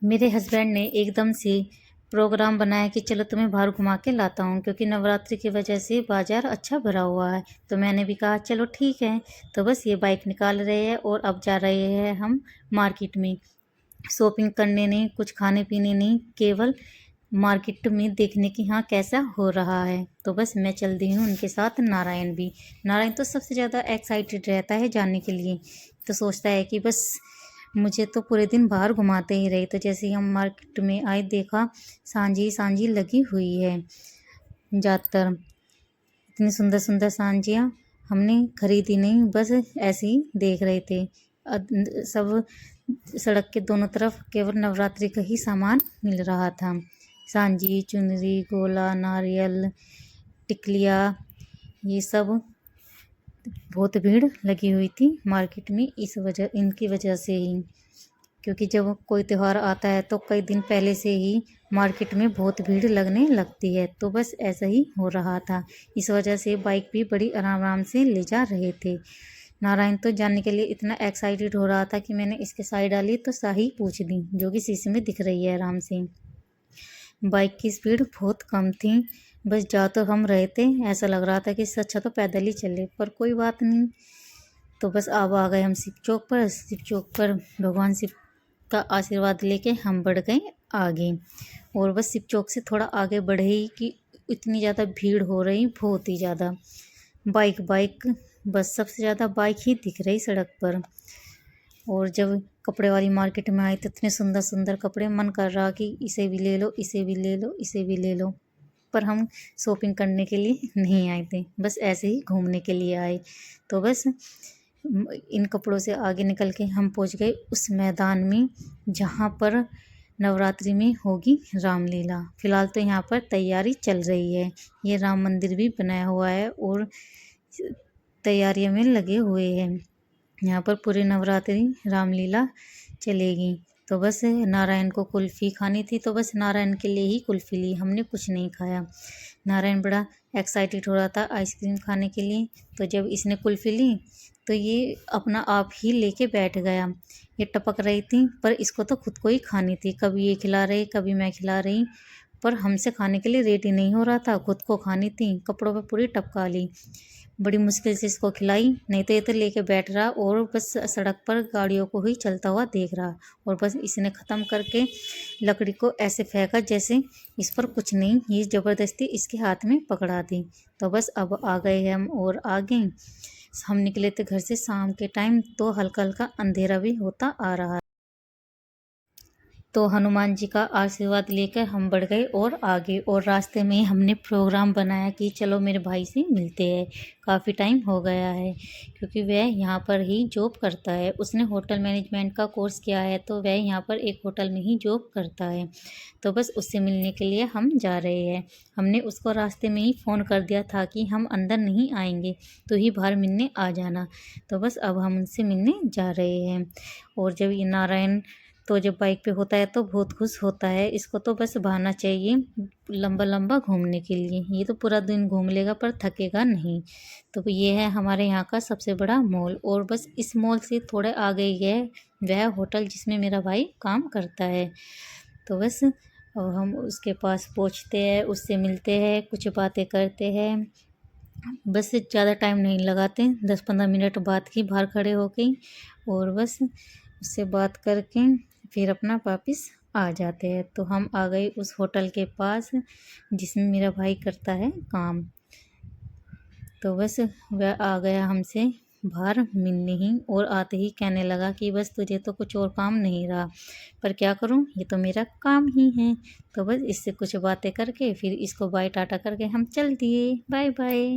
मेरे हस्बैंड ने एकदम से प्रोग्राम बनाया कि चलो तुम्हें बाहर घुमा के लाता हूँ, क्योंकि नवरात्रि की वजह से बाज़ार अच्छा भरा हुआ है। तो मैंने भी कहा चलो ठीक है। तो बस ये बाइक निकाल रहे हैं और अब जा रहे हैं हम मार्केट में। शॉपिंग करने नहीं, कुछ खाने पीने नहीं, केवल मार्केट में देखने की हाँ कैसा हो रहा है। तो बस मैं चल दी हूँ उनके साथ। नारायण भी, नारायण तो सबसे ज़्यादा एक्साइटेड रहता है जाने के लिए। तो सोचता है कि बस मुझे तो पूरे दिन बाहर घुमाते ही रहे। तो जैसे ही हम मार्केट में आए, देखा सांझी सांझी लगी हुई है ज़्यादातर। इतनी सुंदर सुंदर सांझियाँ हमने खरीदी नहीं, बस ऐसे ही देख रहे थे। सब सड़क के दोनों तरफ केवल नवरात्रि का ही सामान मिल रहा था। सांझी, चुनरी, गोला, नारियल, टिकलिया, ये सब। बहुत भीड़ लगी हुई थी मार्केट में इनकी वजह से ही, क्योंकि जब कोई त्यौहार आता है तो कई दिन पहले से ही मार्केट में बहुत भीड़ लगने लगती है। तो बस ऐसा ही हो रहा था। इस वजह से बाइक भी बड़ी आराम आराम से ले जा रहे थे। नारायण तो जाने के लिए इतना एक्साइटेड हो रहा था कि मैंने इसके साइड डाली तो शाही पूछ दी, जो कि शीशे में दिख रही है आराम से। बाइक की स्पीड बहुत कम थी, बस जा तो हम रहे थे, ऐसा लग रहा था कि इससे अच्छा तो पैदल ही चले, पर कोई बात नहीं। तो बस अब आ गए हम शिव चौक पर। शिव चौक पर भगवान शिव का आशीर्वाद लेके हम बढ़ गए आगे। और बस शिव चौक से थोड़ा आगे बढ़े ही कि इतनी ज़्यादा भीड़ हो रही, बहुत ही ज़्यादा। बाइक बाइक, बस सबसे ज़्यादा बाइक ही दिख रही सड़क पर। और जब कपड़े वाली मार्केट में आए तो इतने सुंदर सुंदर कपड़े, मन कर रहा कि इसे भी ले लो, इसे भी ले लो, इसे भी ले लो। पर हम शॉपिंग करने के लिए नहीं आए थे, बस ऐसे ही घूमने के लिए आए। तो बस इन कपड़ों से आगे निकल के हम पहुंच गए उस मैदान में जहाँ पर नवरात्रि में होगी रामलीला। फिलहाल तो यहाँ पर तैयारी चल रही है। ये राम मंदिर भी बनाया हुआ है और तैयारियों में लगे हुए हैं। यहाँ पर पूरी नवरात्रि रामलीला चलेगी। तो बस नारायण को कुल्फ़ी खानी थी, तो बस नारायण के लिए ही कुल्फ़ी ली, हमने कुछ नहीं खाया। नारायण बड़ा एक्साइटेड हो रहा था आइसक्रीम खाने के लिए। तो जब इसने कुल्फ़ी ली तो ये अपना आप ही लेके बैठ गया। ये टपक रही थी, पर इसको तो खुद को ही खानी थी। कभी ये खिला रही, कभी मैं खिला रही, पर हमसे खाने के लिए रेडी नहीं हो रहा था। खुद को खानी थी, कपड़ों पे पूरी टपका ली। बड़ी मुश्किल से इसको खिलाई, नहीं तो ये तो लेके बैठ रहा और बस सड़क पर गाड़ियों को ही चलता हुआ देख रहा। और बस इसने ख़त्म करके लकड़ी को ऐसे फेंका जैसे इस पर कुछ नहीं, ये ज़बरदस्ती इसके हाथ में पकड़ा दी। तो बस अब आ गए हम और आगे हम निकले थे घर से शाम के टाइम, तो हल्का हल्का अंधेरा भी होता आ रहा। तो हनुमान जी का आशीर्वाद लेकर हम बढ़ गए और आगे। और रास्ते में हमने प्रोग्राम बनाया कि चलो मेरे भाई से मिलते हैं, काफ़ी टाइम हो गया है, क्योंकि वह यहाँ पर ही जॉब करता है। उसने होटल मैनेजमेंट का कोर्स किया है, तो वह यहाँ पर एक होटल में ही जॉब करता है। तो बस उससे मिलने के लिए हम जा रहे हैं। हमने उसको रास्ते में ही फ़ोन कर दिया था कि हम अंदर नहीं आएंगे, तो ही बाहर मिलने आ जाना। तो बस अब हम उनसे मिलने जा रहे हैं। और जब ये नारायण तो जब बाइक पे होता है तो बहुत खुश होता है। इसको तो बस बहाना चाहिए लंबा लंबा घूमने के लिए। ये तो पूरा दिन घूम लेगा पर थकेगा नहीं। तो ये है हमारे यहाँ का सबसे बड़ा मॉल। और बस इस मॉल से थोड़े आगे ही है वह होटल जिसमें मेरा भाई काम करता है। तो बस अब हम उसके पास पहुँचते हैं, उससे मिलते हैं, कुछ बातें करते हैं। बस ज़्यादा टाइम नहीं लगाते, 10-15 मिनट बाद ही बाहर खड़े हो गई और बस उससे बात करके फिर अपना वापस आ जाते हैं। तो हम आ गए उस होटल के पास जिसमें मेरा भाई करता है काम। तो बस वह आ गया हमसे बाहर मिलने ही, और आते ही कहने लगा कि बस तुझे तो कुछ और काम नहीं रहा, पर क्या करूं, ये तो मेरा काम ही है। तो बस इससे कुछ बातें करके फिर इसको बाय टाटा करके हम चल दिए। Bye bye.